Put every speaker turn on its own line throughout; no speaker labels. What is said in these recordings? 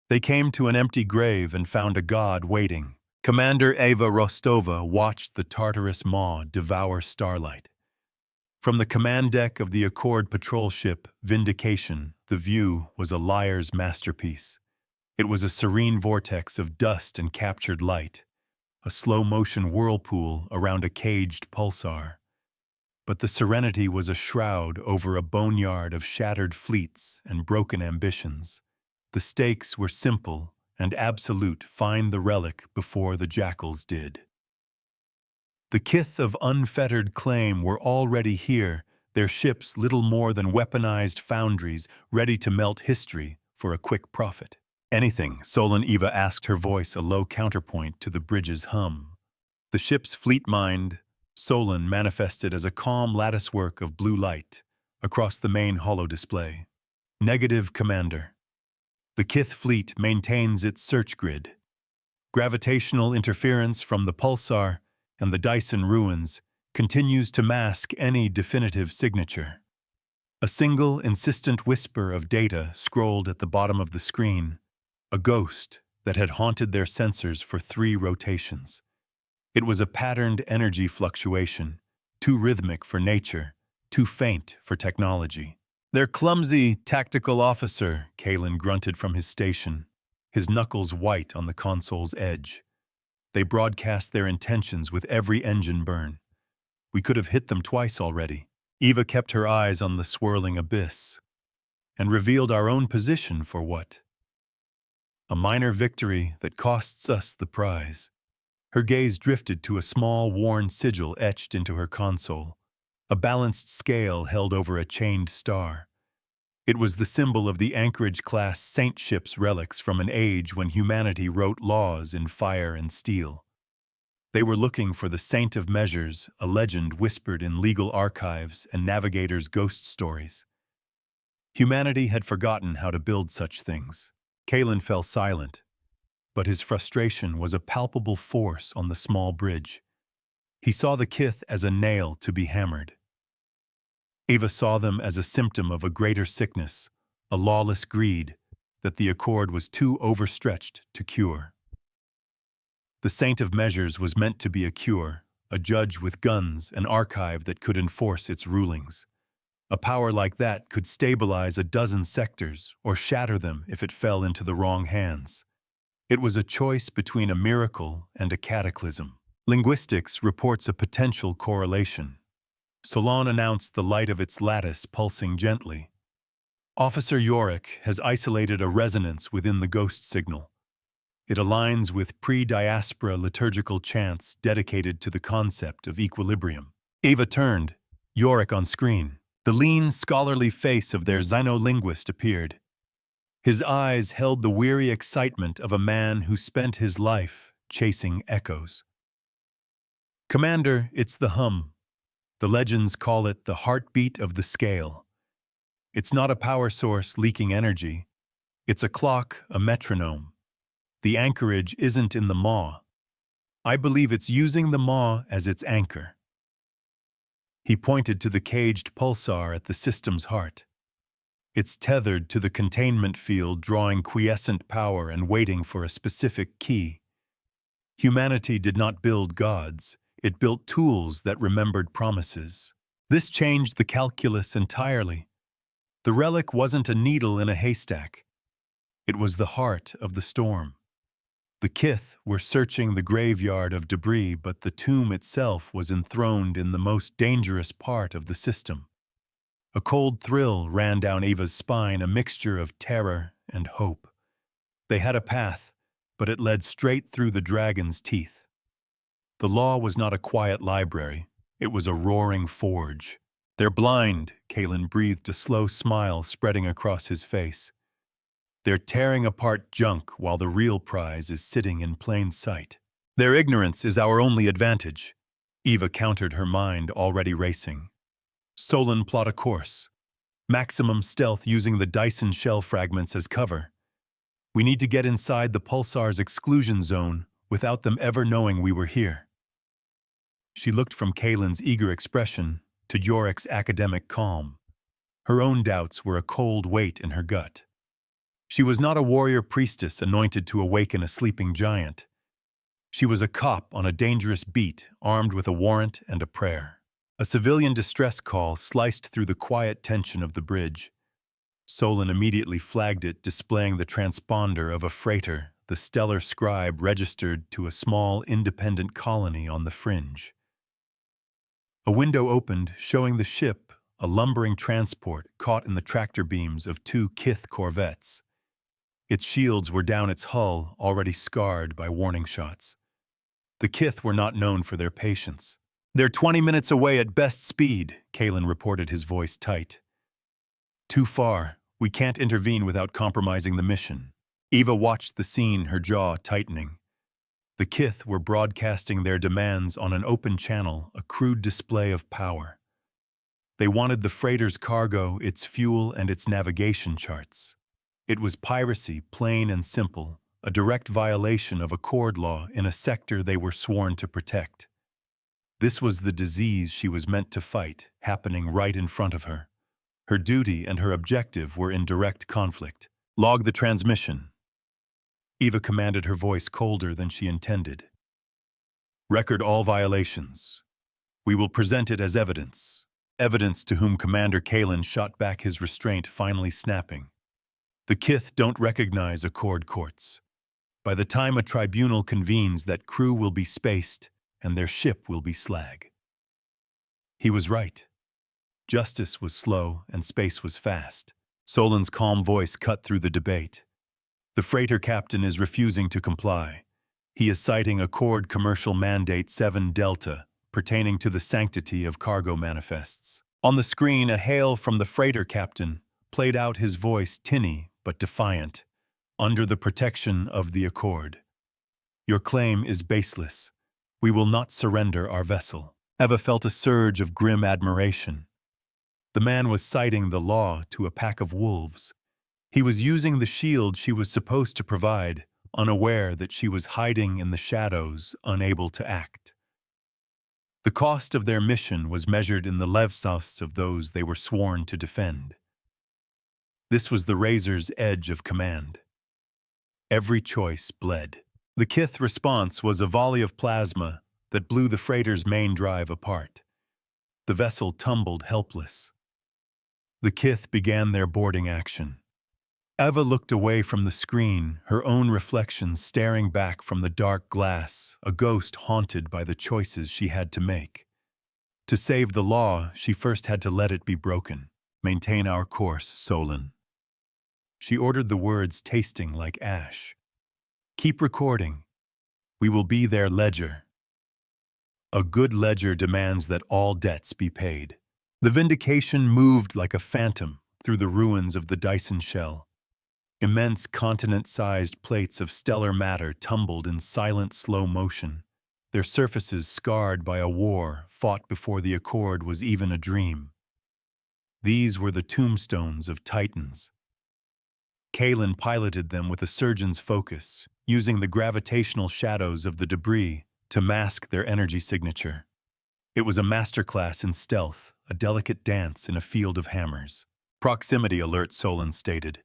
They came to an empty grave and found a god waiting. Commander Ava Rostova watched the Tartarus maw devour starlight. From the command deck of the Accord patrol ship, Vindication, the view was a liar's masterpiece. It was a serene vortex of dust and captured light, a slow-motion whirlpool around a caged pulsar. But the serenity was a shroud over a boneyard of shattered fleets and broken ambitions. The stakes were simple and absolute: find the relic before the jackals did. The kith of unfettered claim were already here, their ships little more than weaponized foundries ready to melt history for a quick profit. Anything, Solon Eva asked, her voice a low counterpoint to the bridge's hum. The ship's fleet mind, Solon, manifested as a calm latticework of blue light across the main holo display. Negative, Commander. The Kith fleet maintains its search grid. Gravitational interference from the pulsar and the Dyson ruins continues to mask any definitive signature. A single insistent whisper of data scrolled at the bottom of the screen, a ghost that had haunted their sensors for 3 rotations. It was a patterned energy fluctuation, too rhythmic for nature, too faint for technology. "Their clumsy tactical officer," Kalen grunted from his station, his knuckles white on the console's edge. "They broadcast their intentions with every engine burn. We could have hit them twice already." Eva kept her eyes on the swirling abyss and revealed our own position for what? A minor victory that costs us the prize. Her gaze drifted to a small, worn sigil etched into her console, a balanced scale held over a chained star. It was the symbol of the Anchorage-class Saint ship's relics from an age when humanity wrote laws in fire and steel. They were looking for the Saint of Measures, a legend whispered in legal archives and navigators' ghost stories. Humanity had forgotten how to build such things. Kalen fell silent, but his frustration was a palpable force on the small bridge. He saw the kith as a nail to be hammered. Eva saw them as a symptom of a greater sickness, a lawless greed that the Accord was too overstretched to cure. The Saint of Measures was meant to be a cure, a judge with guns, an archive that could enforce its rulings. A power like that could stabilize a dozen sectors or shatter them if it fell into the wrong hands. It was a choice between a miracle and a cataclysm. Linguistics reports a potential correlation. Solon announced the light of its lattice pulsing gently. Officer Yorick has isolated a resonance within the ghost signal. It aligns with pre-diaspora liturgical chants dedicated to the concept of equilibrium. Eva turned, Yorick on screen. The lean, scholarly face of their xenolinguist appeared. His eyes held the weary excitement of a man who spent his life chasing echoes. "Commander, it's the hum. The legends call it the heartbeat of the scale. It's not a power source leaking energy. It's a clock, a metronome. The anchorage isn't in the maw. I believe it's using the maw as its anchor." He pointed to the caged pulsar at the system's heart. It's tethered to the containment field, drawing quiescent power and waiting for a specific key. Humanity did not build gods. It built tools that remembered promises. This changed the calculus entirely. The relic wasn't a needle in a haystack. It was the heart of the storm. The kith were searching the graveyard of debris, but the tomb itself was enthroned in the most dangerous part of the system. A cold thrill ran down Eva's spine, a mixture of terror and hope. They had a path, but it led straight through the dragon's teeth. The law was not a quiet library. It was a roaring forge. "They're blind," Kalen breathed, a slow smile spreading across his face. "They're tearing apart junk while the real prize is sitting in plain sight. Their ignorance is our only advantage." Eva countered, her mind already racing. "Solon, plot a course. Maximum stealth using the Dyson shell fragments as cover. We need to get inside the pulsar's exclusion zone without them ever knowing we were here." She looked from Kalen's eager expression to Yorick's academic calm. Her own doubts were a cold weight in her gut. She was not a warrior priestess anointed to awaken a sleeping giant. She was a cop on a dangerous beat, armed with a warrant and a prayer. A civilian distress call sliced through the quiet tension of the bridge. Solon immediately flagged it, displaying the transponder of a freighter the stellar scribe registered to a small independent colony on the fringe. A window opened, showing the ship, a lumbering transport caught in the tractor beams of two Kith corvettes. Its shields were down its hull, already scarred by warning shots. The Kith were not known for their patience. "They're 20 minutes away at best speed," Kalen reported, his voice tight. "Too far. We can't intervene without compromising the mission." Eva watched the scene, her jaw tightening. The Kith were broadcasting their demands on an open channel, a crude display of power. They wanted the freighter's cargo, its fuel, and its navigation charts. It was piracy, plain and simple, a direct violation of Accord law in a sector they were sworn to protect. This was the disease she was meant to fight, happening right in front of her. Her duty and her objective were in direct conflict. "Log the transmission." Eva commanded, her voice colder than she intended. "Record all violations. We will present it as evidence." Evidence to whom Commander Kalen shot back, his restraint finally snapping. "The Kith don't recognize Accord courts. By the time a tribunal convenes, that crew will be spaced and their ship will be slag." He was right. Justice was slow and space was fast. Solon's calm voice cut through the debate. "The freighter captain is refusing to comply. He is citing Accord Commercial Mandate 7 Delta, pertaining to the sanctity of cargo manifests." On the screen, a hail from the freighter captain played out, his voice tinny but defiant. "Under the protection of the Accord. Your claim is baseless. We will not surrender our vessel." Eva felt a surge of grim admiration. The man was citing the law to a pack of wolves. He was using the shield she was supposed to provide, unaware that she was hiding in the shadows, unable to act. The cost of their mission was measured in the levsas of those they were sworn to defend. This was the razor's edge of command. Every choice bled. The Kith response was a volley of plasma that blew the freighter's main drive apart. The vessel tumbled helpless. The Kith began their boarding action. Eva looked away from the screen, her own reflection staring back from the dark glass, a ghost haunted by the choices she had to make. To save the law, she first had to let it be broken. "Maintain our course, Solon." She ordered, the words tasting like ash. "Keep recording. We will be their ledger." A good ledger demands that all debts be paid. The Vindication moved like a phantom through the ruins of the Dyson shell. Immense continent-sized plates of stellar matter tumbled in silent slow motion, their surfaces scarred by a war fought before the Accord was even a dream. These were the tombstones of Titans. Kalen piloted them with a surgeon's focus, using the gravitational shadows of the debris to mask their energy signature. It was a masterclass in stealth, a delicate dance in a field of hammers. "Proximity alert," Solon stated.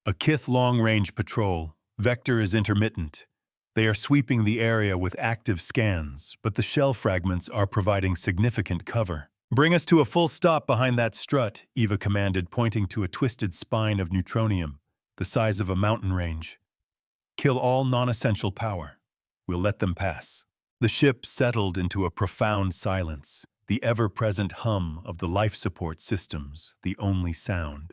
"A Kith long-range patrol. Vector is intermittent. They are sweeping the area with active scans, but the shell fragments are providing significant cover." "Bring us to a full stop behind that strut," Eva commanded, pointing to a twisted spine of neutronium, the size of a mountain range. "Kill all non-essential power. We'll let them pass." The ship settled into a profound silence, the ever-present hum of the life support systems, the only sound.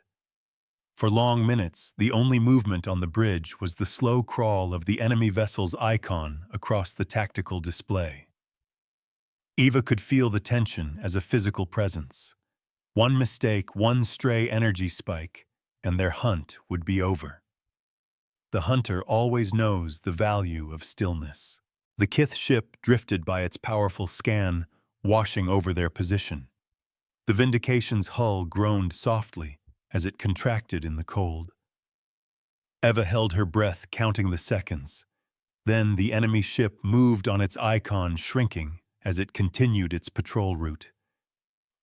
For long minutes, the only movement on the bridge was the slow crawl of the enemy vessel's icon across the tactical display. Eva could feel the tension as a physical presence. One mistake, one stray energy spike, and their hunt would be over. The hunter always knows the value of stillness. The Kith ship drifted by its powerful scan, washing over their position. The Vindication's hull groaned softly as it contracted in the cold. Eva held her breath, counting the seconds. Then the enemy ship moved on its icon, shrinking as it continued its patrol route.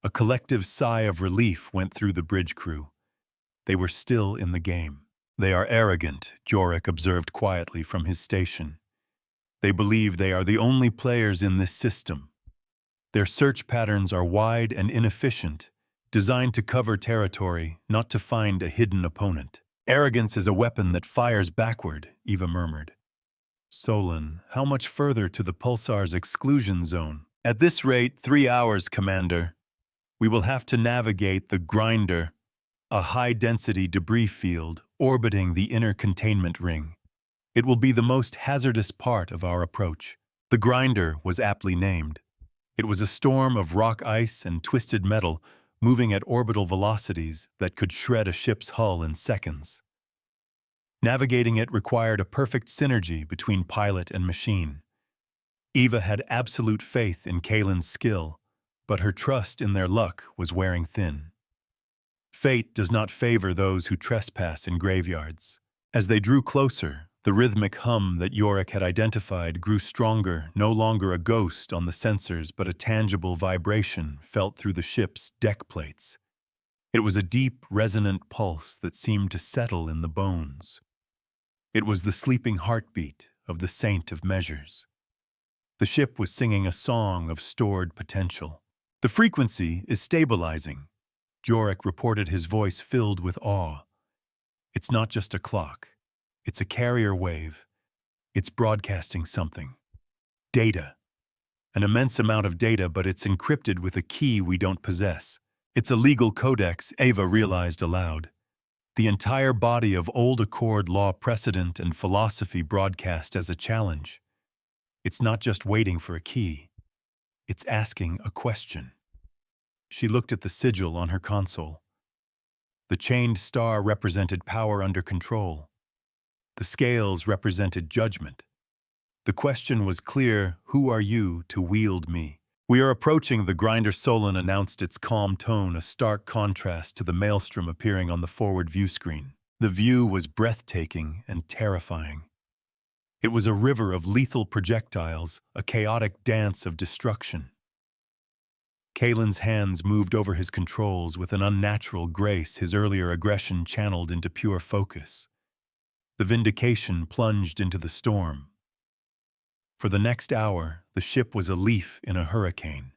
A collective sigh of relief went through the bridge crew. They were still in the game. They are arrogant, Jorik observed quietly from his station. They believe they are the only players in this system. Their search patterns are wide and inefficient, designed to cover territory, not to find a hidden opponent. Arrogance is a weapon that fires backward, Eva murmured. Solon, how much further to the pulsar's exclusion zone? At this rate, 3 hours, Commander. We will have to navigate the Grinder, a high-density debris field orbiting the inner containment ring. It will be the most hazardous part of our approach. The Grinder was aptly named. It was a storm of rock ice and twisted metal moving at orbital velocities that could shred a ship's hull in seconds. Navigating it required a perfect synergy between pilot and machine. Eva had absolute faith in Kalen's skill, but her trust in their luck was wearing thin. Fate does not favor those who trespass in graveyards. As they drew closer, the rhythmic hum that Yorick had identified grew stronger, no longer a ghost on the sensors but a tangible vibration felt through the ship's deck plates. It was a deep, resonant pulse that seemed to settle in the bones. It was the sleeping heartbeat of the Saint of Measures. The ship was singing a song of stored potential. The frequency is stabilizing. Jorik reported, his voice filled with awe. It's not just a clock. It's a carrier wave. It's broadcasting something. Data. An immense amount of data, but it's encrypted with a key we don't possess. It's a legal codex, Ava realized aloud. The entire body of old Accord law precedent and philosophy broadcast as a challenge. It's not just waiting for a key. It's asking a question. She looked at the sigil on her console. The chained star represented power under control. The scales represented judgment. The question was clear: who are you to wield me? We are approaching the Grinder, Solon announced, its calm tone a stark contrast to the maelstrom appearing on the forward view screen. The view was breathtaking and terrifying. It was a river of lethal projectiles, a chaotic dance of destruction. Kalen's hands moved over his controls with an unnatural grace, his earlier aggression channeled into pure focus. The Vindication plunged into the storm. For the next hour, the ship was a leaf in a hurricane.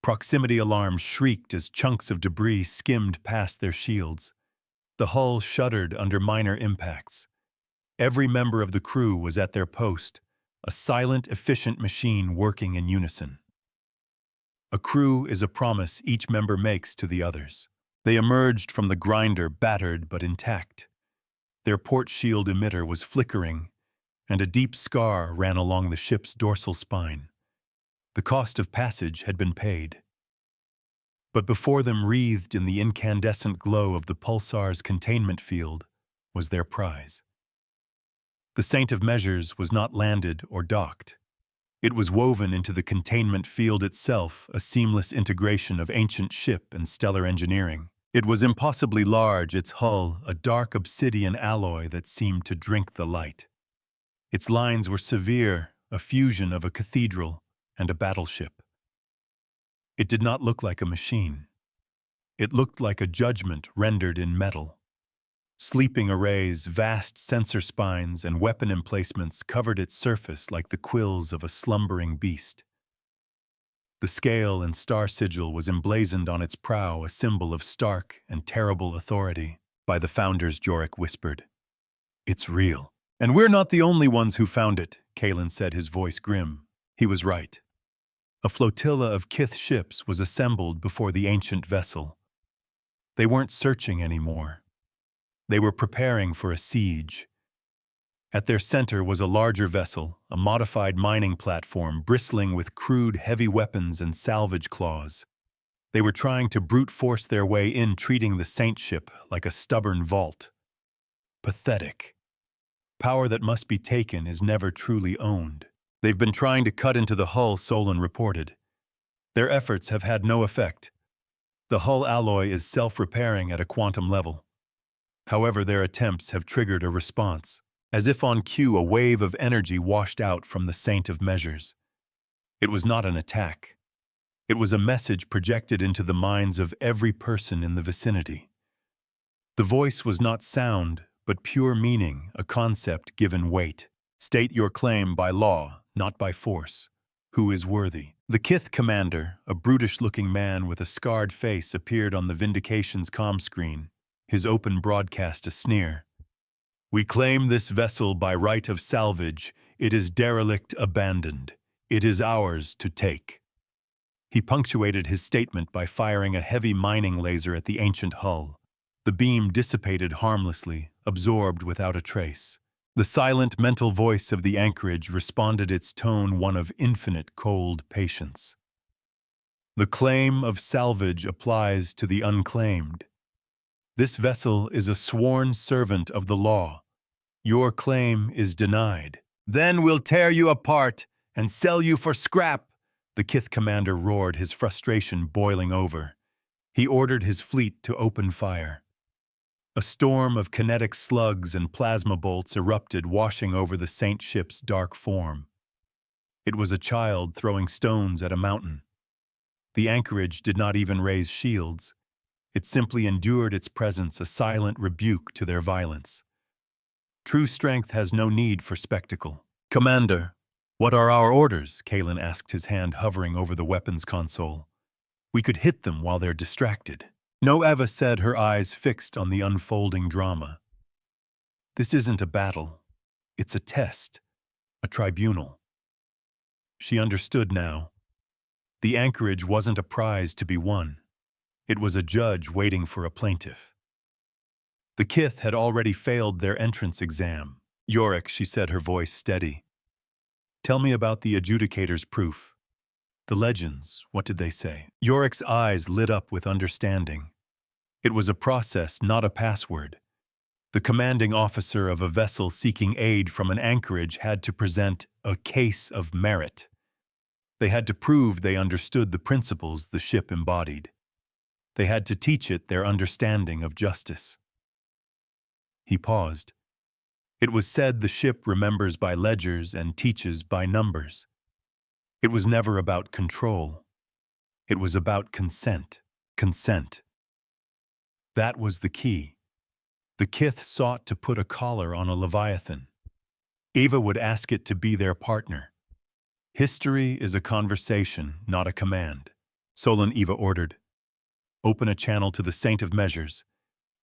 Proximity alarms shrieked as chunks of debris skimmed past their shields. The hull shuddered under minor impacts. Every member of the crew was at their post, a silent, efficient machine working in unison. A crew is a promise each member makes to the others. They emerged from the Grinder battered but intact. Their port shield emitter was flickering, and a deep scar ran along the ship's dorsal spine. The cost of passage had been paid. But before them, wreathed in the incandescent glow of the pulsar's containment field, was their prize. The Saint of Measures was not landed or docked. It was woven into the containment field itself, a seamless integration of ancient ship and stellar engineering. It was impossibly large, its hull a dark obsidian alloy that seemed to drink the light. Its lines were severe, a fusion of a cathedral and a battleship. It did not look like a machine. It looked like a judgment rendered in metal. Sleeping arrays, vast sensor spines, and weapon emplacements covered its surface like the quills of a slumbering beast. The scale and star sigil was emblazoned on its prow, a symbol of stark and terrible authority. By the founders, Jorik whispered. It's real. And we're not the only ones who found it, Kalen said, his voice grim. He was right. A flotilla of Kith ships was assembled before the ancient vessel. They weren't searching anymore. They were preparing for a siege. At their center was a larger vessel, a modified mining platform bristling with crude heavy weapons and salvage claws. They were trying to brute force their way in, treating the Saint ship like a stubborn vault. Pathetic. Power that must be taken is never truly owned. They've been trying to cut into the hull, Solon reported. Their efforts have had no effect. The hull alloy is self-repairing at a quantum level. However, their attempts have triggered a response. As if on cue, a wave of energy washed out from the Saint of Measures. It was not an attack. It was a message projected into the minds of every person in the vicinity. The voice was not sound, but pure meaning, a concept given weight. State your claim by law, not by force. Who is worthy? The Kith commander, a brutish-looking man with a scarred face, appeared on the Vindication's comm screen, his open broadcast a sneer. We claim this vessel by right of salvage. It is derelict, abandoned. It is ours to take. He punctuated his statement by firing a heavy mining laser at the ancient hull. The beam dissipated harmlessly, absorbed without a trace. The silent mental voice of the anchorage responded, its tone one of infinite cold patience. The claim of salvage applies to the unclaimed. This vessel is a sworn servant of the law. Your claim is denied. Then we'll tear you apart and sell you for scrap, the Kith commander roared, his frustration boiling over. He ordered his fleet to open fire. A storm of kinetic slugs and plasma bolts erupted, washing over the Saint ship's dark form. It was a child throwing stones at a mountain. The anchorage did not even raise shields. It simply endured its presence, a silent rebuke to their violence. True strength has no need for spectacle. Commander, what are our orders? Kalen asked, his hand hovering over the weapons console. We could hit them while they're distracted. No, Eva said, her eyes fixed on the unfolding drama. This isn't a battle. It's a test. A tribunal. She understood now. The anchorage wasn't a prize to be won. It was a judge waiting for a plaintiff. The Kith had already failed their entrance exam. Yorick, she said, her voice steady. Tell me about the adjudicator's proof. The legends, what did they say? Yorick's eyes lit up with understanding. It was a process, not a password. The commanding officer of a vessel seeking aid from an anchorage had to present a case of merit. They had to prove they understood the principles the ship embodied. They had to teach it their understanding of justice. He paused. It was said the ship remembers by ledgers and teaches by numbers. It was never about control. It was about consent. Consent. That was the key. The Kith sought to put a collar on a Leviathan. Eva would ask it to be their partner. History is a conversation, not a command. Solon, Eva ordered. Open a channel to the Saint of Measures.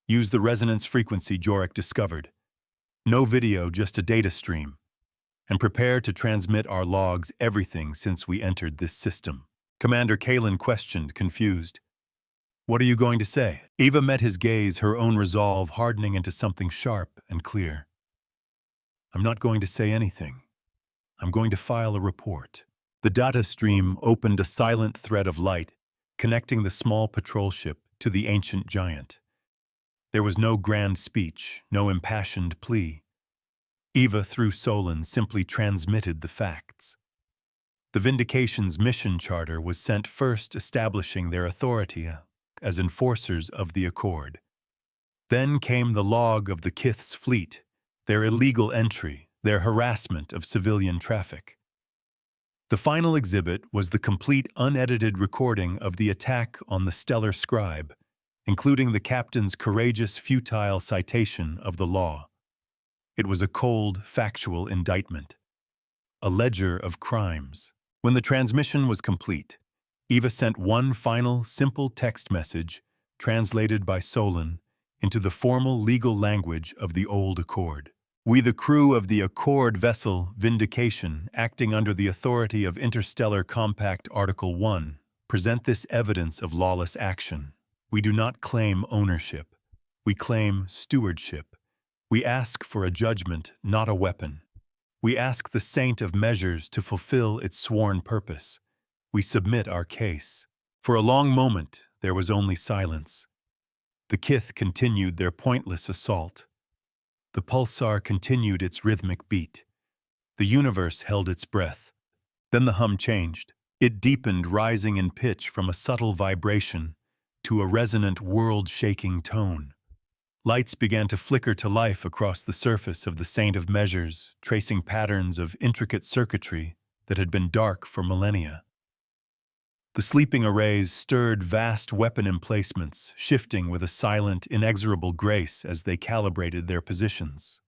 Use the resonance frequency Jorek discovered. No video, just a data stream. And prepare to transmit our logs, everything since we entered this system. Commander Kalen questioned, confused. What are you going to say? Eva met his gaze, her own resolve hardening into something sharp and clear. I'm not going to say anything. I'm going to file a report. The data stream opened a silent thread of light, connecting the small patrol ship to the ancient giant. There was no grand speech, no impassioned plea. Eva, through Solon, simply transmitted the facts. The Vindication's mission charter was sent first, establishing their authority as enforcers of the Accord. Then came the log of the Kith's fleet, their illegal entry, their harassment of civilian traffic. The final exhibit was the complete unedited recording of the attack on the Stellar Scribe, including the captain's courageous, futile citation of the law. It was a cold, factual indictment, a ledger of crimes. When the transmission was complete, Eva sent one final, simple text message, translated by Solon, into the formal legal language of the old Accord. We, the crew of the Accord vessel Vindication, acting under the authority of Interstellar Compact Article 1, present this evidence of lawless action. We do not claim ownership. We claim stewardship. We ask for a judgment, not a weapon. We ask the Saint of Measures to fulfill its sworn purpose. We submit our case. For a long moment, there was only silence. The Kith continued their pointless assault. The pulsar continued its rhythmic beat. The universe held its breath. Then the hum changed. It deepened, rising in pitch from a subtle vibration to a resonant, world-shaking tone. Lights began to flicker to life across the surface of the Saint of Measures, tracing patterns of intricate circuitry that had been dark for millennia. The sleeping arrays stirred vast weapon emplacements, shifting with a silent, inexorable grace as they calibrated their positions.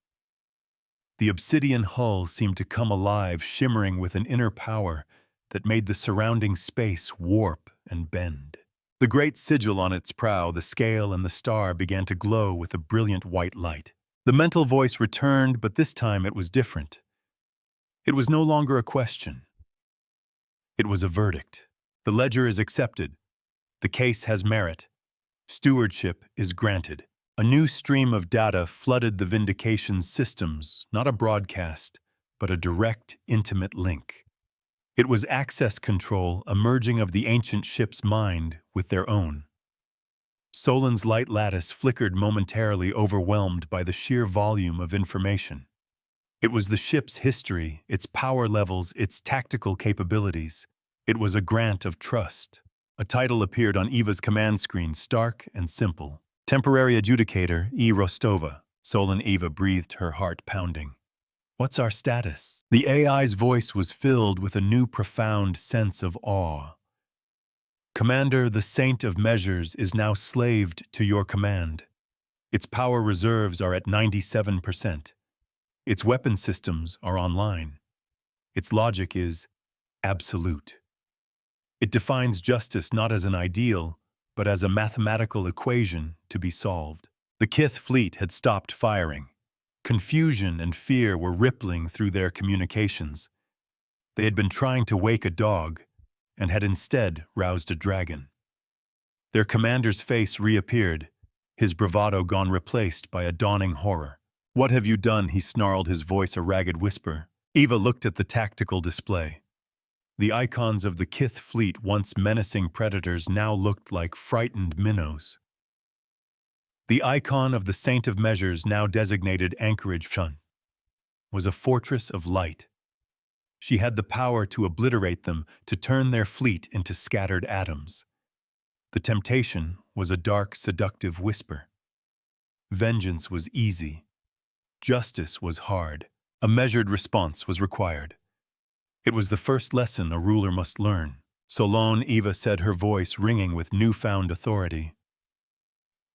The obsidian hull seemed to come alive, shimmering with an inner power that made the surrounding space warp and bend. The great sigil on its prow, the scale and the star, began to glow with a brilliant white light. The mental voice returned, but this time it was different. It was no longer a question. It was a verdict. The ledger is accepted. The case has merit. Stewardship is granted. A new stream of data flooded the Vindication's systems, not a broadcast, but a direct, intimate link. It was access control emerging of the ancient ship's mind with their own. Solon's light lattice flickered momentarily, overwhelmed by the sheer volume of information. It was the ship's history, its power levels, its tactical capabilities. It was a grant of trust. A title appeared on Eva's command screen, stark and simple. Temporary Adjudicator, E. Rostova. Solon Eva breathed, her heart pounding. What's our status? The AI's voice was filled with a new profound sense of awe. Commander, the Saint of Measures is now slaved to your command. Its power reserves are at 97%. Its weapon systems are online. Its logic is absolute. It defines justice not as an ideal, but as a mathematical equation to be solved. The Kith fleet had stopped firing. Confusion and fear were rippling through their communications. They had been trying to wake a dog and had instead roused a dragon. Their commander's face reappeared, his bravado gone, replaced by a dawning horror. What have you done? He snarled, his voice a ragged whisper. Eva looked at the tactical display. The icons of the Kith fleet, once menacing predators, now looked like frightened minnows. The icon of the Saint of Measures, now designated Anchorage Shun, was a fortress of light. She had the power to obliterate them, to turn their fleet into scattered atoms. The temptation was a dark, seductive whisper. Vengeance was easy. Justice was hard. A measured response was required. It was the first lesson a ruler must learn. Solon Eva said, her voice ringing with newfound authority.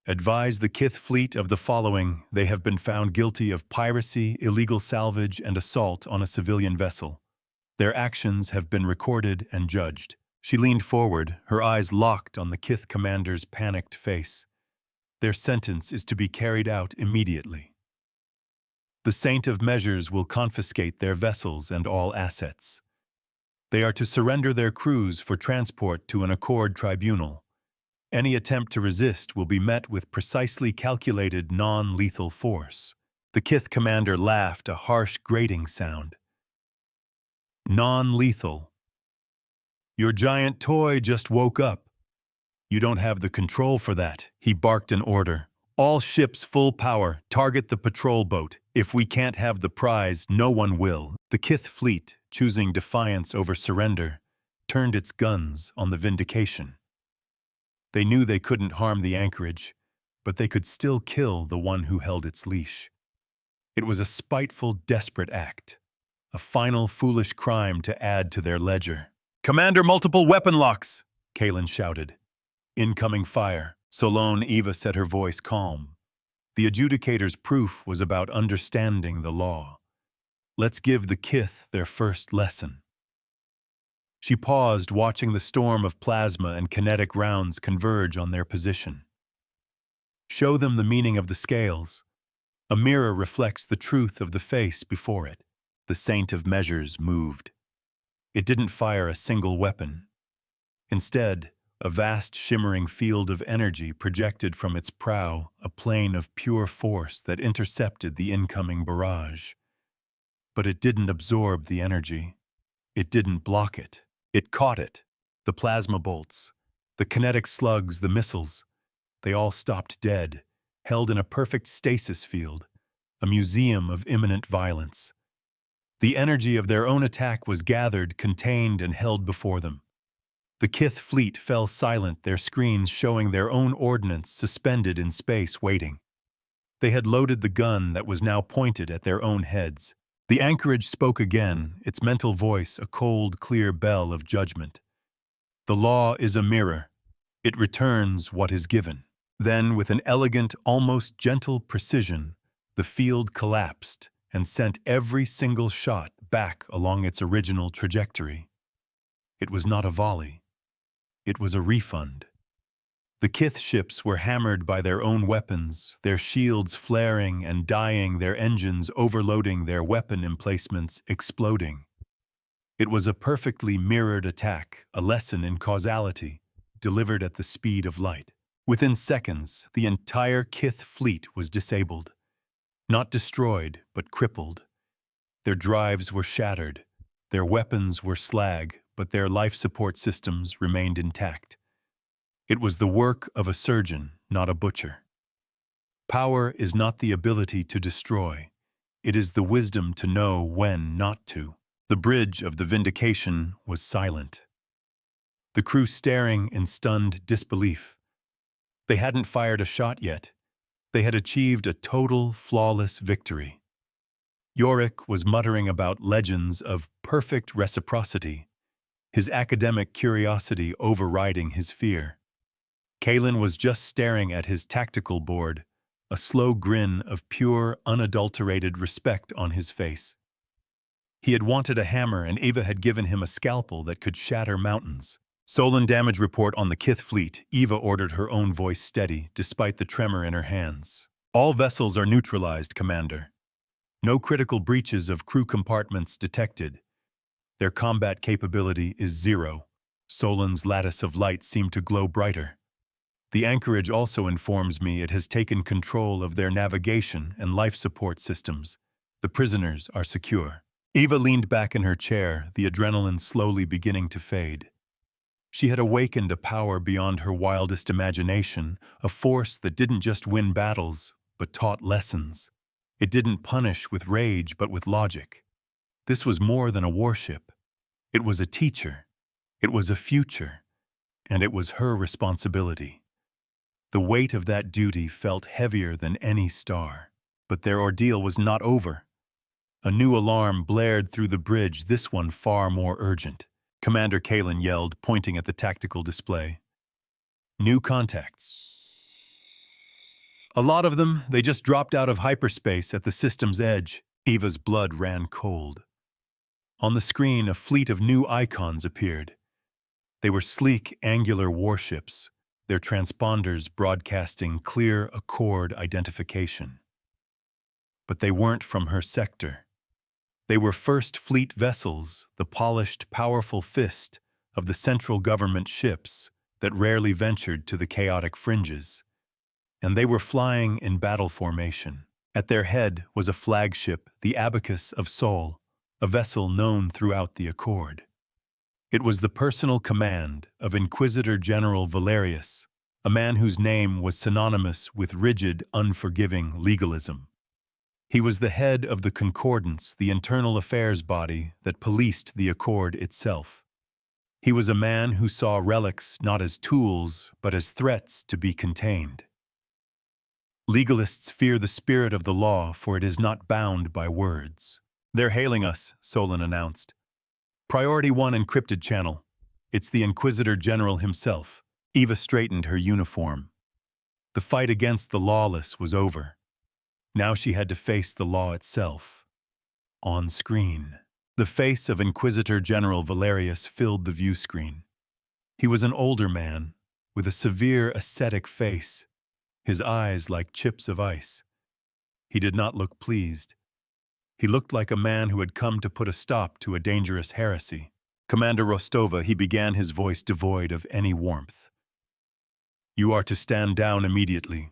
Advise the Kith fleet of the following. They have been found guilty of piracy, illegal salvage, and assault on a civilian vessel. Their actions have been recorded and judged. She leaned forward, her eyes locked on the Kith commander's panicked face. Their sentence is to be carried out immediately. The Saint of Measures will confiscate their vessels and all assets. They are to surrender their crews for transport to an Accord tribunal. Any attempt to resist will be met with precisely calculated non-lethal force. The Kith commander laughed, a harsh, grating sound. Non-lethal. Your giant toy just woke up. You don't have the control for that, he barked an order. All ships full power, target the patrol boat. If we can't have the prize, no one will. The Kith fleet, choosing defiance over surrender, turned its guns on the Vindication. They knew they couldn't harm the Anchorage, but they could still kill the one who held its leash. It was a spiteful, desperate act, a final foolish crime to add to their ledger. Commander, multiple weapon locks, Kalen shouted. Incoming fire. Solon Eva said, her voice calm. The adjudicator's proof was about understanding the law. Let's give the Kith their first lesson. She paused, watching the storm of plasma and kinetic rounds converge on their position. Show them the meaning of the scales. A mirror reflects the truth of the face before it. The Saint of Measures moved. It didn't fire a single weapon. Instead, a vast shimmering field of energy projected from its prow, a plane of pure force that intercepted the incoming barrage. But it didn't absorb the energy. It didn't block it. It caught it. The plasma bolts, the kinetic slugs, the missiles, they all stopped dead, held in a perfect stasis field, a museum of imminent violence. The energy of their own attack was gathered, contained, and held before them. The Kith fleet fell silent, their screens showing their own ordnance suspended in space, waiting. They had loaded the gun that was now pointed at their own heads. The Anchorage spoke again, its mental voice a cold, clear bell of judgment. The law is a mirror. It returns what is given. Then, with an elegant, almost gentle precision, the field collapsed and sent every single shot back along its original trajectory. It was not a volley. It was a refund. The Kith ships were hammered by their own weapons, their shields flaring and dying, their engines overloading, their weapon emplacements exploding. It was a perfectly mirrored attack, a lesson in causality, delivered at the speed of light. Within seconds, the entire Kith fleet was disabled. Not destroyed, but crippled. Their drives were shattered. Their weapons were slag, but their life support systems remained intact. It was the work of a surgeon, not a butcher. Power is not the ability to destroy. It is the wisdom to know when not to. The bridge of the Vindication was silent. The crew staring in stunned disbelief. They hadn't fired a shot yet. They had achieved a total, flawless victory. Yorick was muttering about legends of perfect reciprocity, his academic curiosity overriding his fear. Kalen was just staring at his tactical board, a slow grin of pure, unadulterated respect on his face. He had wanted a hammer, and Eva had given him a scalpel that could shatter mountains. Solon damage report on the Kith fleet. Eva ordered, her own voice steady, despite the tremor in her hands. All vessels are neutralized, Commander. No critical breaches of crew compartments detected. Their combat capability is 0. Solon's lattice of light seemed to glow brighter. The anchorage also informs me it has taken control of their navigation and life support systems. The prisoners are secure. Eva leaned back in her chair, the adrenaline slowly beginning to fade. She had awakened a power beyond her wildest imagination, a force that didn't just win battles, but taught lessons. It didn't punish with rage, but with logic. This was more than a warship. It was a teacher. It was a future. And it was her responsibility. The weight of that duty felt heavier than any star. But their ordeal was not over. A new alarm blared through the bridge, this one far more urgent. Commander Kalen yelled, pointing at the tactical display. New contacts. A lot of them, they just dropped out of hyperspace at the system's edge. Eva's blood ran cold. On the screen, a fleet of new icons appeared. They were sleek, angular warships, their transponders broadcasting clear Accord identification. But they weren't from her sector. They were First Fleet vessels, the polished, powerful fist of the central government ships that rarely ventured to the chaotic fringes. And they were flying in battle formation. At their head was a flagship, the Abacus of Sol, a vessel known throughout the Accord. It was the personal command of Inquisitor General Valerius, a man whose name was synonymous with rigid, unforgiving legalism. He was the head of the Concordance, the internal affairs body that policed the Accord itself. He was a man who saw relics not as tools, but as threats to be contained. Legalists fear the spirit of the law, for it is not bound by words. "They're hailing us," Solon announced. "Priority 1 encrypted channel. It's the Inquisitor General himself." Eva straightened her uniform. The fight against the lawless was over. Now she had to face the law itself. On screen, the face of Inquisitor General Valerius filled the view screen. He was an older man, with a severe ascetic face, his eyes like chips of ice. He did not look pleased. He looked like a man who had come to put a stop to a dangerous heresy. "Commander Rostova," he began, his voice devoid of any warmth. "You are to stand down immediately.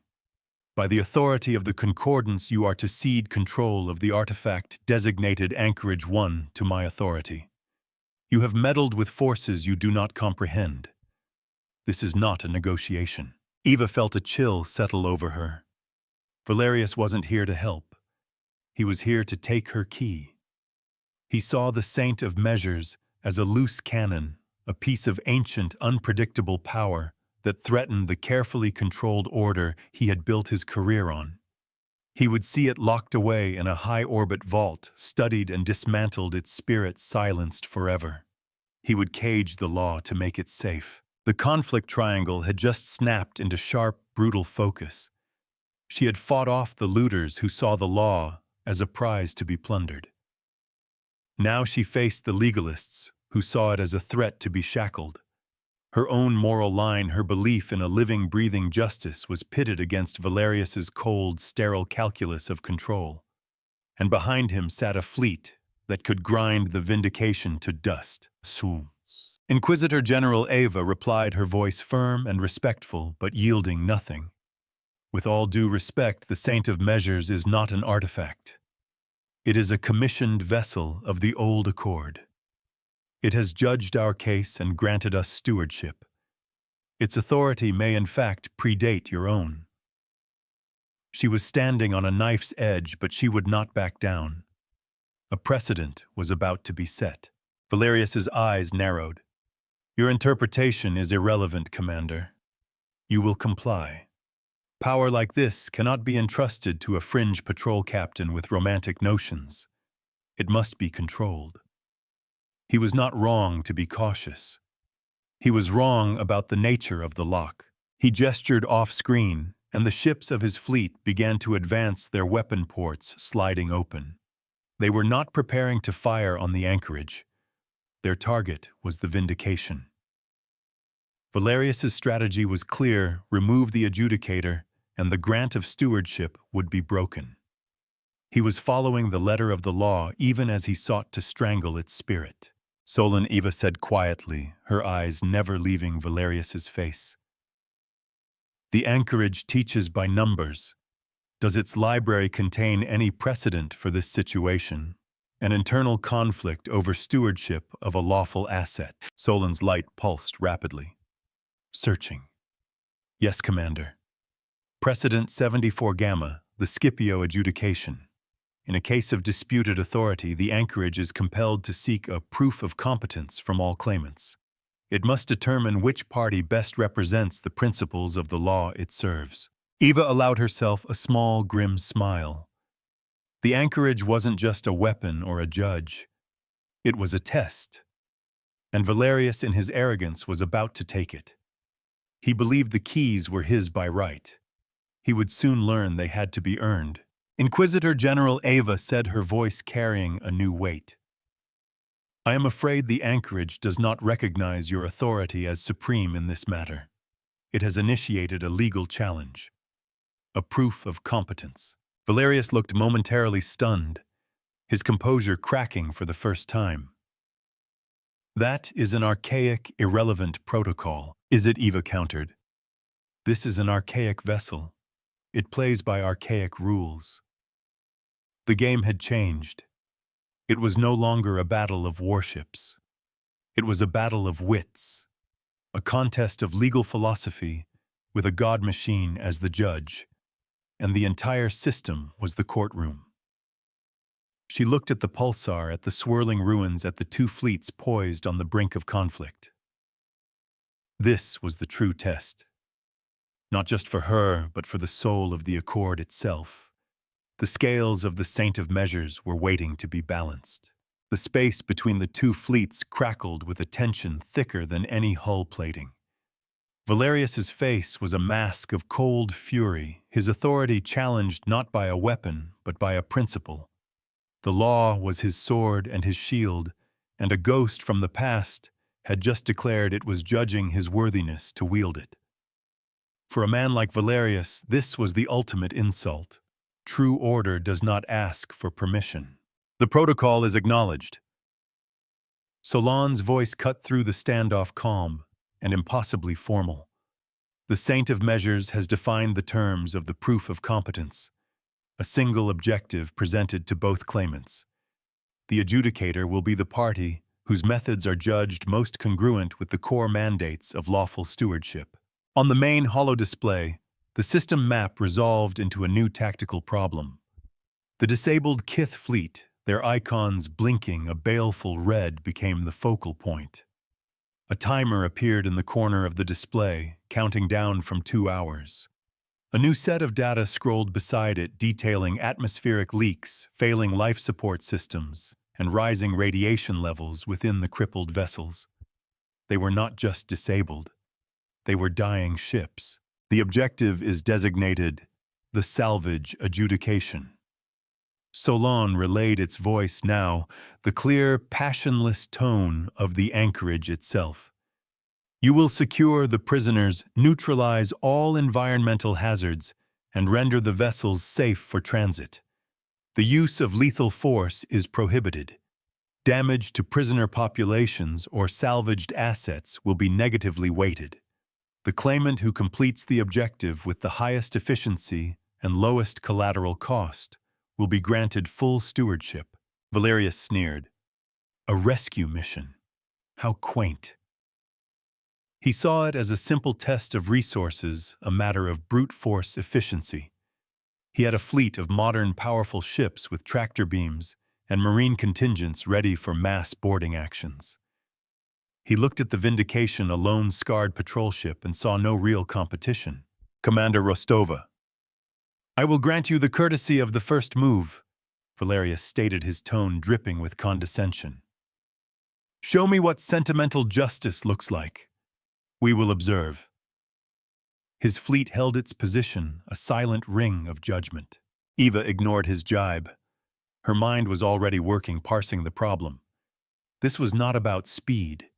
By the authority of the Concordance, you are to cede control of the artifact designated Anchorage 1 to my authority. You have meddled with forces you do not comprehend. This is not a negotiation." Eva felt a chill settle over her. Valerius wasn't here to help. He was here to take her key. He saw the Saint of Measures as a loose cannon, a piece of ancient, unpredictable power that threatened the carefully controlled order he had built his career on. He would see it locked away in a high-orbit vault, studied and dismantled, its spirit silenced forever. He would cage the law to make it safe. The conflict triangle had just snapped into sharp, brutal focus. She had fought off the looters who saw the law as a prize to be plundered. Now she faced the legalists who saw it as a threat to be shackled. Her own moral line, her belief in a living, breathing justice, was pitted against Valerius's cold, sterile calculus of control. And behind him sat a fleet that could grind the vindication to dust. Inquisitor General Ava replied, her voice firm and respectful, but yielding nothing. With all due respect, the Saint of Measures is not an artifact. It is a commissioned vessel of the old accord. It has judged our case and granted us stewardship. Its authority may in fact predate your own. She was standing on a knife's edge, but she would not back down. A precedent was about to be set. Valerius's eyes narrowed. Your interpretation is irrelevant, Commander. You will comply. Power like this cannot be entrusted to a fringe patrol captain with romantic notions. It must be controlled. He was not wrong to be cautious. He was wrong about the nature of the lock. He gestured off-screen, and the ships of his fleet began to advance, their weapon ports sliding open. They were not preparing to fire on the anchorage. Their target was the Vindication. Valerius's strategy was clear: remove the adjudicator, and the grant of stewardship would be broken. He was following the letter of the law even as he sought to strangle its spirit. Solon, Eva said quietly, her eyes never leaving Valerius's face. The anchorage teaches by numbers. Does its library contain any precedent for this situation? An internal conflict over stewardship of a lawful asset. Solon's light pulsed rapidly. Searching. Yes, Commander. Precedent 74 Gamma, the Scipio adjudication. In a case of disputed authority, the anchorage is compelled to seek a proof of competence from all claimants. It must determine which party best represents the principles of the law it serves. Eva allowed herself a small, grim smile. The anchorage wasn't just a weapon or a judge. It was a test. And Valerius, in his arrogance, was about to take it. He believed the keys were his by right. He would soon learn they had to be earned. Inquisitor General Ava said, her voice carrying a new weight. I am afraid the anchorage does not recognize your authority as supreme in this matter. It has initiated a legal challenge. A proof of competence. Valerius looked momentarily stunned, his composure cracking for the first time. That is an archaic, irrelevant protocol. Is it? Eva countered. This is an archaic vessel. It plays by archaic rules. The game had changed. It was no longer a battle of warships. It was a battle of wits, a contest of legal philosophy with a god machine as the judge, and the entire system was the courtroom. She looked at the pulsar, at the swirling ruins, at the two fleets poised on the brink of conflict. This was the true test. Not just for her, but for the soul of the Accord itself. The scales of the Saint of Measures were waiting to be balanced. The space between the two fleets crackled with a tension thicker than any hull plating. Valerius's face was a mask of cold fury, his authority challenged not by a weapon, but by a principle. The law was his sword and his shield, and a ghost from the past had just declared it was judging his worthiness to wield it. For a man like Valerius, this was the ultimate insult. True order does not ask for permission. The protocol is acknowledged. Solon's voice cut through the standoff, calm and impossibly formal. The Saint of Measures has defined the terms of the proof of competence, a single objective presented to both claimants. The adjudicator will be the party whose methods are judged most congruent with the core mandates of lawful stewardship. On the main holodisplay, the system map resolved into a new tactical problem. The disabled Kith fleet, their icons blinking a baleful red, became the focal point. A timer appeared in the corner of the display, counting down from 2 hours. A new set of data scrolled beside it, detailing atmospheric leaks, failing life support systems, and rising radiation levels within the crippled vessels. They were not just disabled. They were dying ships. The objective is designated the salvage adjudication. Solon relayed its voice now, the clear, passionless tone of the anchorage itself. You will secure the prisoners, neutralize all environmental hazards, and render the vessels safe for transit. The use of lethal force is prohibited. Damage to prisoner populations or salvaged assets will be negatively weighted. The claimant who completes the objective with the highest efficiency and lowest collateral cost will be granted full stewardship. Valerius sneered. A rescue mission. How quaint. He saw it as a simple test of resources, a matter of brute force efficiency. He had a fleet of modern, powerful ships with tractor beams and marine contingents ready for mass boarding actions. He looked at the Vindication, a lone, scarred patrol ship, and saw no real competition. Commander Rostova. I will grant you the courtesy of the first move, Valerius stated, his tone dripping with condescension. Show me what sentimental justice looks like. We will observe. His fleet held its position, a silent ring of judgment. Eva ignored his jibe. Her mind was already working, parsing the problem. This was not about speed.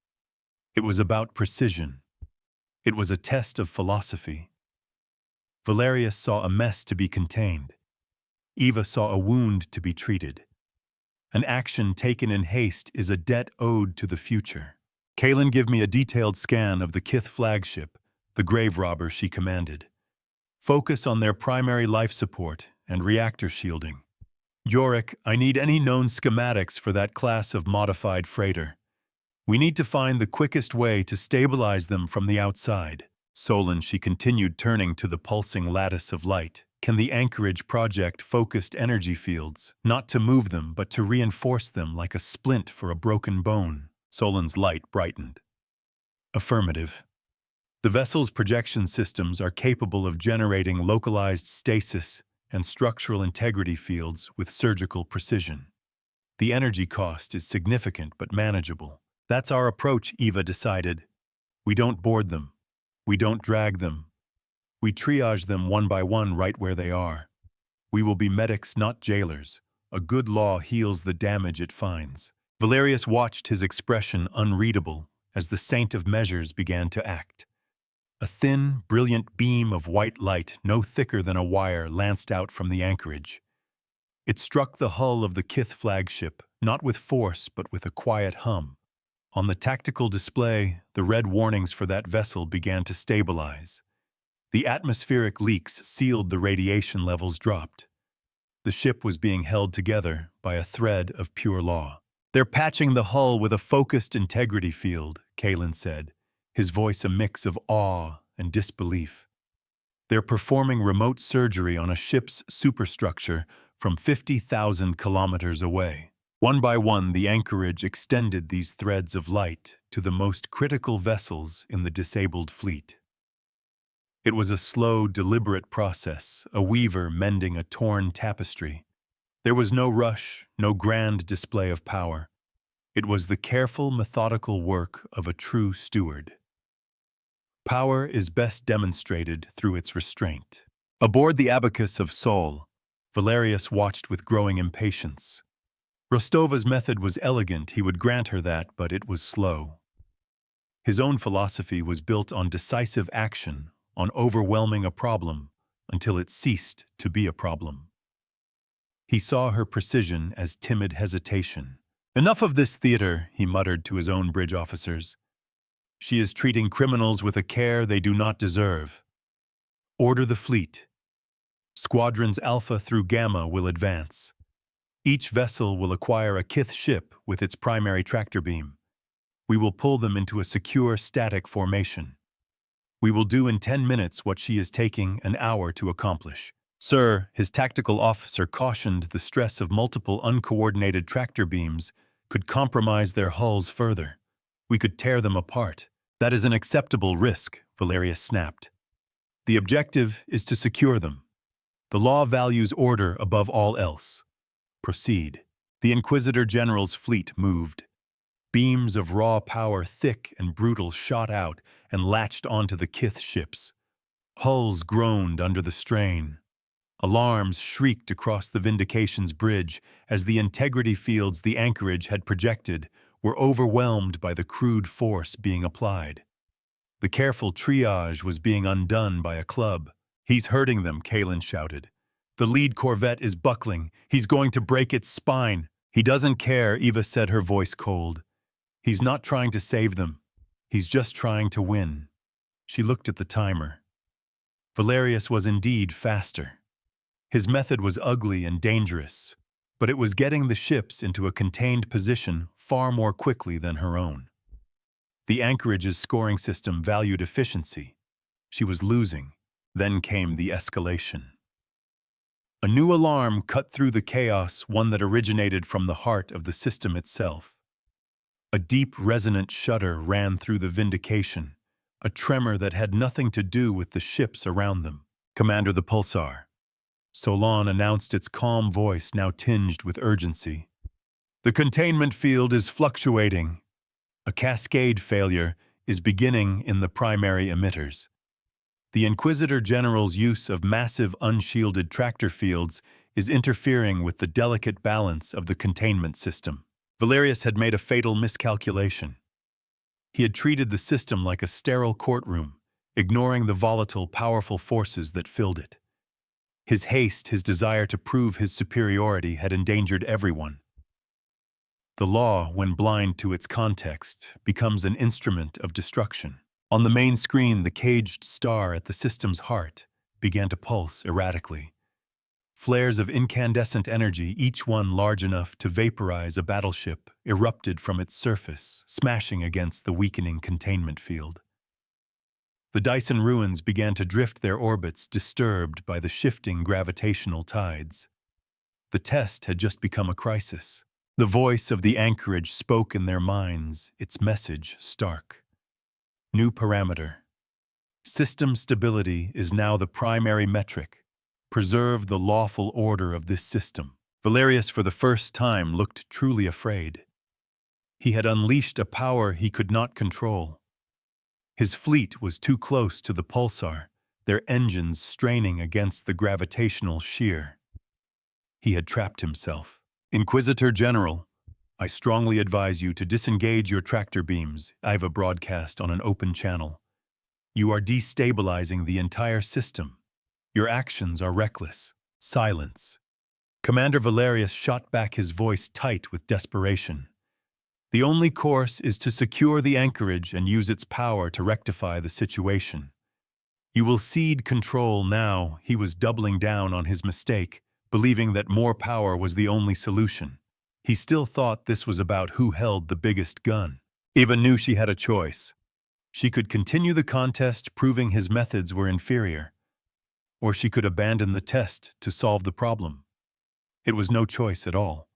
It was about precision. It was a test of philosophy. Valerius saw a mess to be contained. Eva saw a wound to be treated. An action taken in haste is a debt owed to the future. Kalen, give me a detailed scan of the Kith flagship, the grave robber she commanded. Focus on their primary life support and reactor shielding. Yorick, I need any known schematics for that class of modified freighter. We need to find the quickest way to stabilize them from the outside. Solon, she continued, turning to the pulsing lattice of light. Can the anchorage project focused energy fields, not to move them but to reinforce them like a splint for a broken bone? Solon's light brightened. Affirmative. The vessel's projection systems are capable of generating localized stasis and structural integrity fields with surgical precision. The energy cost is significant but manageable. That's our approach, Eva decided. We don't board them. We don't drag them. We triage them one by one right where they are. We will be medics, not jailers. A good law heals the damage it finds. Valerius watched, his expression unreadable, as the saint of measures began to act. A thin, brilliant beam of white light, no thicker than a wire, lanced out from the anchorage. It struck the hull of the Kith flagship, not with force but with a quiet hum. On the tactical display, the red warnings for that vessel began to stabilize. The atmospheric leaks sealed the radiation levels dropped. The ship was being held together by a thread of pure law. They're patching the hull with a focused integrity field, Kalen said, his voice a mix of awe and disbelief. They're performing remote surgery on a ship's superstructure from 50,000 kilometers away. One by one, the anchorage extended these threads of light to the most critical vessels in the disabled fleet. It was a slow, deliberate process, a weaver mending a torn tapestry. There was no rush, no grand display of power. It was the careful, methodical work of a true steward. Power is best demonstrated through its restraint. Aboard the Abacus of Sol, Valerius watched with growing impatience. Rostova's method was elegant, he would grant her that, but it was slow. His own philosophy was built on decisive action, on overwhelming a problem until it ceased to be a problem. He saw her precision as timid hesitation. Enough of this theater, he muttered to his own bridge officers. She is treating criminals with a care they do not deserve. Order the fleet. Squadrons Alpha through Gamma will advance. Each vessel will acquire a Kith ship with its primary tractor beam. We will pull them into a secure static formation. We will do in 10 minutes what she is taking an hour to accomplish. Sir, his tactical officer cautioned the stress of multiple uncoordinated tractor beams could compromise their hulls further. We could tear them apart. That is an acceptable risk, Valerius snapped. The objective is to secure them. The law values order above all else. Proceed. The Inquisitor General's fleet moved. Beams of raw power, thick and brutal, shot out and latched onto the Kith ships. Hulls groaned under the strain. Alarms shrieked across the Vindication's bridge as the integrity fields the anchorage had projected were overwhelmed by the crude force being applied. The careful triage was being undone by a club. "He's hurting them," Kalen shouted. "The lead corvette is buckling. He's going to break its spine." "He doesn't care," Eva said, her voice cold. "He's not trying to save them. He's just trying to win." She looked at the timer. Valerius was indeed faster. His method was ugly and dangerous, but it was getting the ships into a contained position far more quickly than her own. The anchorage's scoring system valued efficiency. She was losing. Then came the escalation. A new alarm cut through the chaos, one that originated from the heart of the system itself. A deep, resonant shudder ran through the Vindication, a tremor that had nothing to do with the ships around them. "Commander, the pulsar." Solon announced, its calm voice now tinged with urgency. "The containment field is fluctuating. A cascade failure is beginning in the primary emitters. The Inquisitor General's use of massive unshielded tractor fields is interfering with the delicate balance of the containment system." Valerius had made a fatal miscalculation. He had treated the system like a sterile courtroom, ignoring the volatile, powerful forces that filled it. His haste, his desire to prove his superiority, had endangered everyone. The law, when blind to its context, becomes an instrument of destruction. On the main screen, the caged star at the system's heart began to pulse erratically. Flares of incandescent energy, each one large enough to vaporize a battleship, erupted from its surface, smashing against the weakening containment field. The Dyson ruins began to drift their orbits, disturbed by the shifting gravitational tides. The test had just become a crisis. The voice of the anchorage spoke in their minds, its message stark. New parameter. System stability is now the primary metric. Preserve the lawful order of this system. Valerius, for the first time, looked truly afraid. He had unleashed a power he could not control. His fleet was too close to the pulsar, their engines straining against the gravitational shear. He had trapped himself. "Inquisitor General, I strongly advise you to disengage your tractor beams," Iva broadcast on an open channel. "You are destabilizing the entire system. Your actions are reckless." Silence. Commander Valerius shot back, his voice tight with desperation. "The only course is to secure the anchorage and use its power to rectify the situation. You will cede control now." He was doubling down on his mistake, believing that more power was the only solution. He still thought this was about who held the biggest gun. Eva knew she had a choice. She could continue the contest, proving his methods were inferior, or she could abandon the test to solve the problem. It was no choice at all.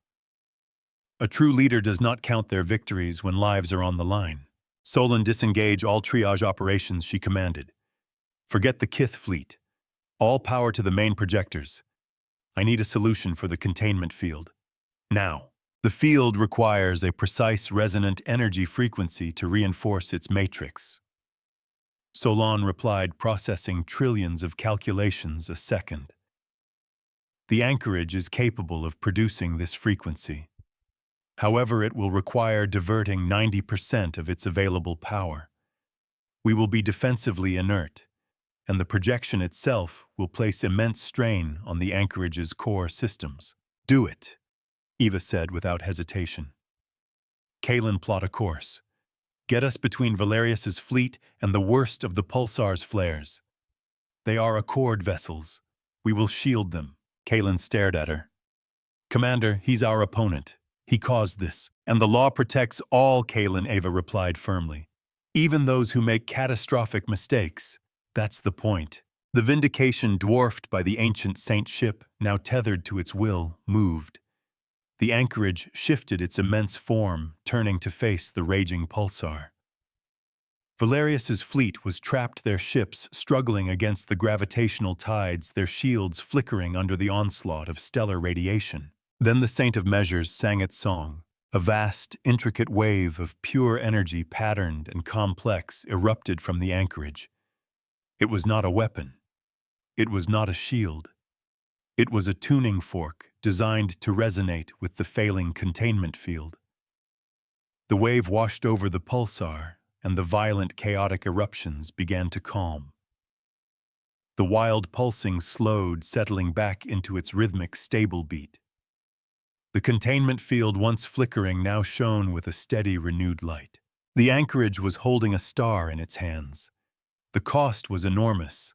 A true leader does not count their victories when lives are on the line. "Solon, disengage all triage operations," she commanded. "Forget the Kith fleet. All power to the main projectors. I need a solution for the containment field. Now." The field requires a precise resonant energy frequency to reinforce its matrix. Solon replied, processing trillions of calculations a second. The anchorage is capable of producing this frequency. However, it will require diverting 90% of its available power. We will be defensively inert, and the projection itself will place immense strain on the anchorage's core systems. "Do it," Eva said without hesitation. Kalen, plot a course. Get us between Valerius's fleet and the worst of the pulsar's flares. They are Accord vessels. We will shield them. Kalen stared at her. "Commander, he's our opponent. He caused this, and the law protects all," Kalen, Eva replied firmly. "Even those who make catastrophic mistakes. That's the point." The Vindication, dwarfed by the ancient Saint ship, now tethered to its will, moved. The anchorage shifted its immense form, turning to face the raging pulsar. Valerius's fleet was trapped, their ships struggling against the gravitational tides, their shields flickering under the onslaught of stellar radiation. Then the Saint of Measures sang its song. A vast, intricate wave of pure energy, patterned and complex, erupted from the anchorage. It was not a weapon. It was not a shield. It was a tuning fork designed to resonate with the failing containment field. The wave washed over the pulsar, and the violent, chaotic eruptions began to calm. The wild pulsing slowed, settling back into its rhythmic, stable beat. The containment field, once flickering, now shone with a steady, renewed light. The anchorage was holding a star in its hands. The cost was enormous.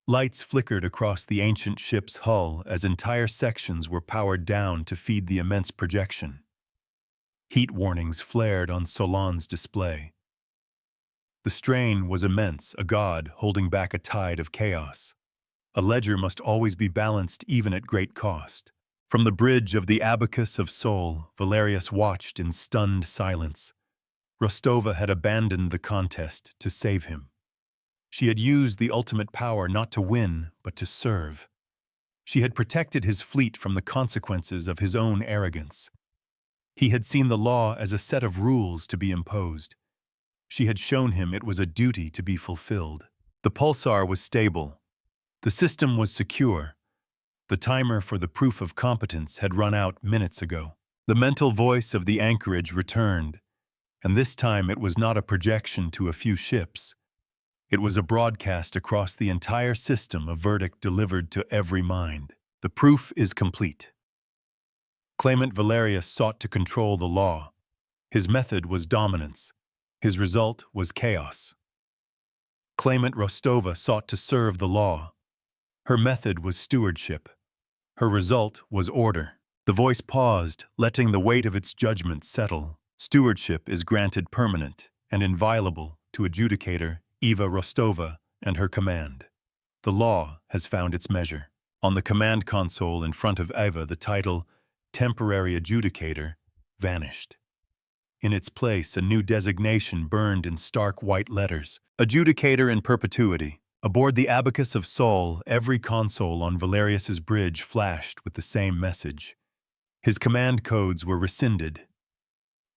Lights flickered across the ancient ship's hull as entire sections were powered down to feed the immense projection. Heat warnings flared on Solon's display. The strain was immense, a god holding back a tide of chaos. A ledger must always be balanced, even at great cost. From the bridge of the Abacus of Sol, Valerius watched in stunned silence. Rostova had abandoned the contest to save him. She had used the ultimate power not to win, but to serve. She had protected his fleet from the consequences of his own arrogance. He had seen the law as a set of rules to be imposed. She had shown him it was a duty to be fulfilled. The pulsar was stable. The system was secure. The timer for the proof of competence had run out minutes ago. The mental voice of the anchorage returned, and this time it was not a projection to a few ships. It was a broadcast across the entire system, a verdict delivered to every mind. The proof is complete. Claimant Valerius sought to control the law. His method was dominance. His result was chaos. Claimant Rostova sought to serve the law. Her method was stewardship. Her result was order. The voice paused, letting the weight of its judgment settle. Stewardship is granted permanent and inviolable to adjudicator Eva Rostova and her command. The law has found its measure. On the command console in front of Eva, the title, Temporary Adjudicator, vanished. In its place, a new designation burned in stark white letters, Adjudicator in Perpetuity. Aboard the Abacus of Sol, every console on Valerius's bridge flashed with the same message. His command codes were rescinded.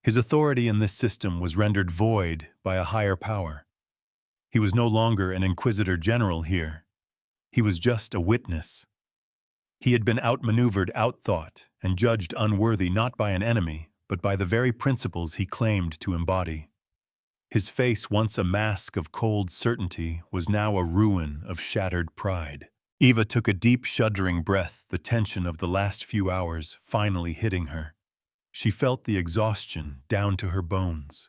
His authority in this system was rendered void by a higher power. He was no longer an Inquisitor General here. He was just a witness. He had been outmaneuvered, outthought, and judged unworthy not by an enemy, but by the very principles he claimed to embody. His face, once a mask of cold certainty, was now a ruin of shattered pride. Eva took a deep, shuddering breath, the tension of the last few hours finally hitting her. She felt the exhaustion down to her bones.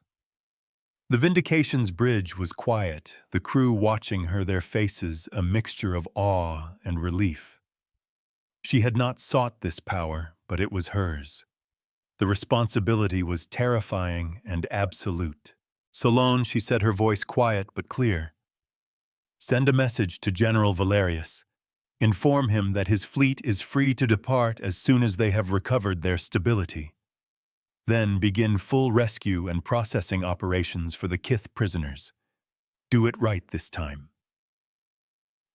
The Vindication's bridge was quiet, the crew watching her, their faces a mixture of awe and relief. She had not sought this power, but it was hers. The responsibility was terrifying and absolute. Solon, she said, her voice quiet but clear. Send a message to General Valerius. Inform him that his fleet is free to depart as soon as they have recovered their stability. Then begin full rescue and processing operations for the Kith prisoners. Do it right this time.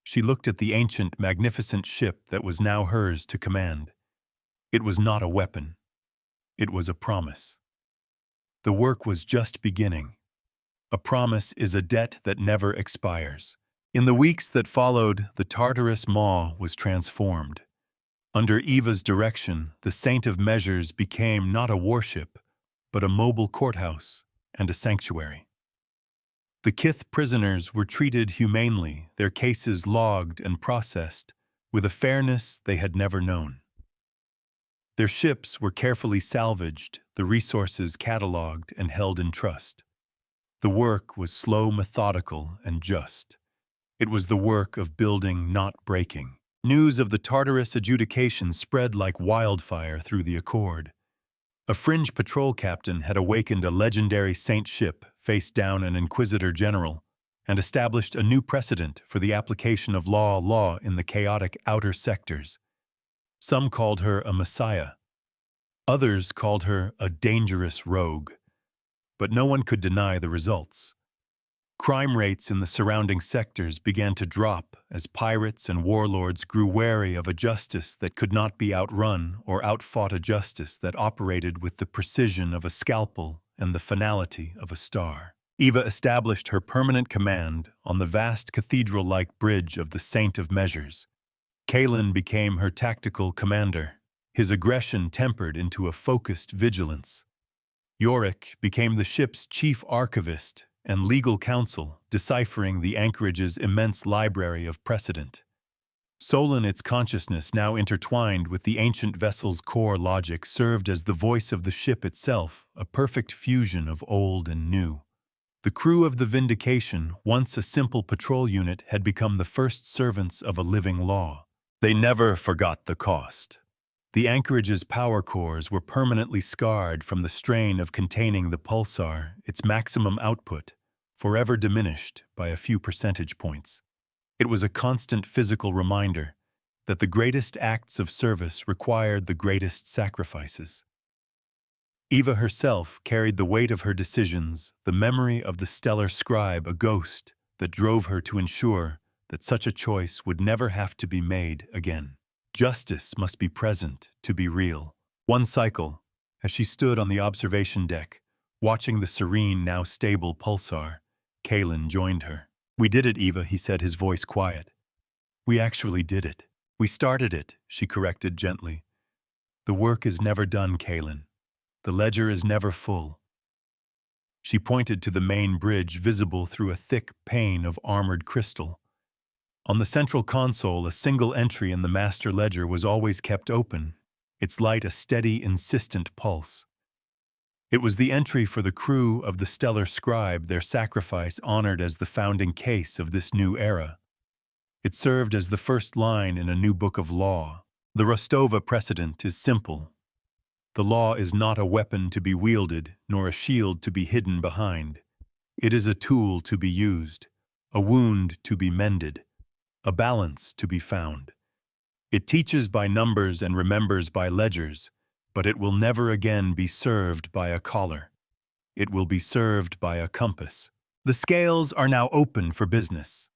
She looked at the ancient, magnificent ship that was now hers to command. It was not a weapon. It was a promise. The work was just beginning. A promise is a debt that never expires. In the weeks that followed, the Tartarus Maw was transformed. Under Eva's direction, the Saint of Measures became not a warship, but a mobile courthouse and a sanctuary. The Kith prisoners were treated humanely, their cases logged and processed with a fairness they had never known. Their ships were carefully salvaged, the resources catalogued and held in trust. The work was slow, methodical, and just. It was the work of building, not breaking. News of the Tartarus adjudication spread like wildfire through the Accord. A fringe patrol captain had awakened a legendary saint ship, faced down an Inquisitor General, and established a new precedent for the application of law in the chaotic outer sectors. Some called her a messiah. Others called her a dangerous rogue. But no one could deny the results. Crime rates in the surrounding sectors began to drop as pirates and warlords grew wary of a justice that could not be outrun or outfought, a justice that operated with the precision of a scalpel and the finality of a star. Eva established her permanent command on the vast cathedral-like bridge of the Saint of Measures. Kalen became her tactical commander, his aggression tempered into a focused vigilance. Yorick became the ship's chief archivist and legal counsel, deciphering the anchorage's immense library of precedent. Solon, its consciousness now intertwined with the ancient vessel's core logic, served as the voice of the ship itself, a perfect fusion of old and new. The crew of the Vindication, once a simple patrol unit, had become the first servants of a living law. They never forgot the cost. The anchorage's power cores were permanently scarred from the strain of containing the pulsar, its maximum output, forever diminished by a few percentage points. It was a constant physical reminder that the greatest acts of service required the greatest sacrifices. Eva herself carried the weight of her decisions, the memory of the stellar scribe, a ghost that drove her to ensure that such a choice would never have to be made again. Justice must be present to be real. One cycle, as she stood on the observation deck, watching the serene, now stable pulsar, Kalen joined her. "We did it, Eva," he said, his voice quiet. "We actually did it. We started it," she corrected gently. "The work is never done, Kalen. The ledger is never full." She pointed to the main bridge, visible through a thick pane of armored crystal. On the central console, a single entry in the master ledger was always kept open, its light a steady, insistent pulse. It was the entry for the crew of the stellar scribe, their sacrifice honored as the founding case of this new era. It served as the first line in a new book of law. The Rostova precedent is simple. The law is not a weapon to be wielded, nor a shield to be hidden behind. It is a tool to be used, a wound to be mended, a balance to be found. It teaches by numbers and remembers by ledgers, but it will never again be served by a collar. It will be served by a compass. The scales are now open for business.